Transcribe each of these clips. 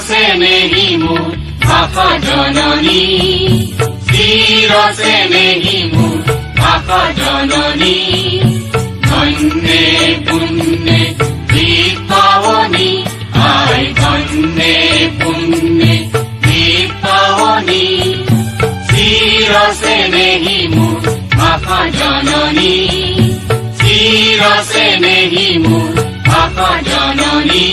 से नहीं मोर भाषा जननी चिर से नहीं मोर भाषा जननी धन्य पुण्य दीपावनी आय धन्य पुण्य दीपावनी चिर से नहीं मोर भाषा जननी चिर से नहीं मोर भाषा जननी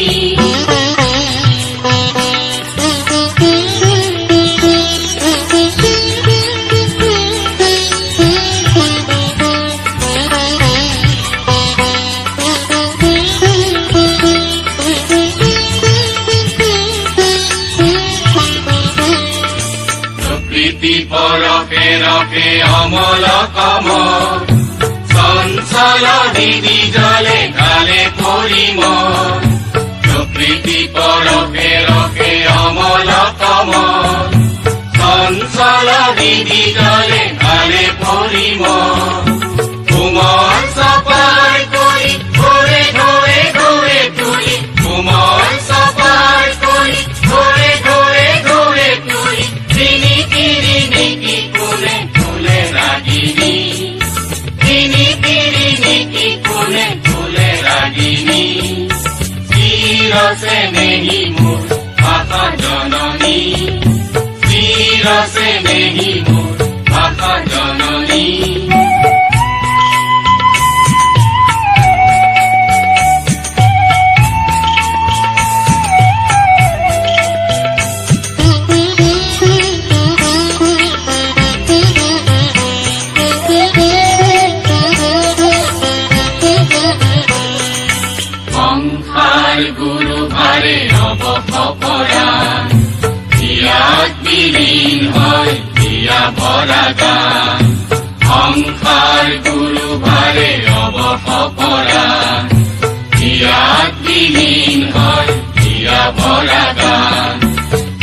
প্রকৃতি পরকে রকে অমল কম চঞ্চল দিদি জলে গালে পরিম প্রকৃতি পরকে রকে অমল কম চঞ্চল দিদি জলে গালে পরিম কোমল সপার করি ধরে ধরে ধরে তুলি কোমল সপার করি ধরে ধরে ধরে তুলি তিনি তিরিনিকি কোলে কোলে রাগিনী তিনি তিরিনিকি কোলে কোলে রাগিনী চির সে নেহি মোর ভাষা জননী চির সে নেহি মোর ভাষা জননী গুরু ভারে অবপরা ইয়াত বিলীন হয় দিয়া ভরা গান সংসার গুরু ভারে অবপরা ইয়াত বিলীন হয় দিয়া ভরা গান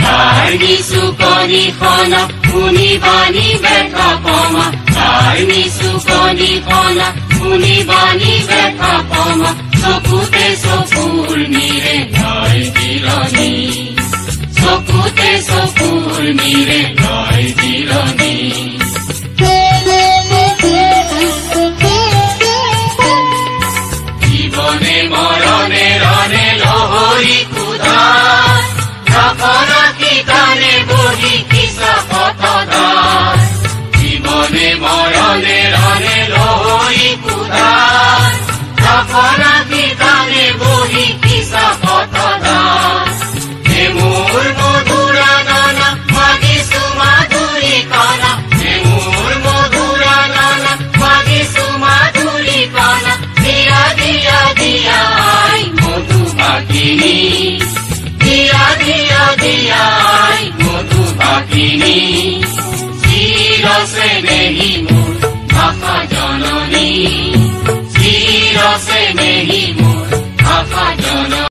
তার নিচু কণিখনা শুনিবানি ব্যথা পমা তার নিচু কণিখনা শুনিবানি ব্যথা পমা চকুতে চকুৰ নিৰে লয় জিৰণি চকুতে চকুৰ নিৰে লয় জিৰণি জীৱনে মৰণে ৰণে লহৰি ক্ষুধা ৰাখি কাণে বহি কিছা পথদাৰ জীৱনে মৰণে ৰণে লহৰি ক্ষুধা ৰাখি কাণে বহি কিছা পথদাৰ হে মোৰ মধুৰা নানা মাগিছো মাধুৰী কণা হে মোৰ মধুৰা নানা মাগিছো মাধুৰী কণা দিয়া দিয়া দিয়া আই মধুভাগিনী দিয়া দিয়া দিয়া আই মধুভাগিনী চিৰ সে নেহি মোৰ ভাষা জননী চিৰ সে নেহি মোৰ ভাষা জননী।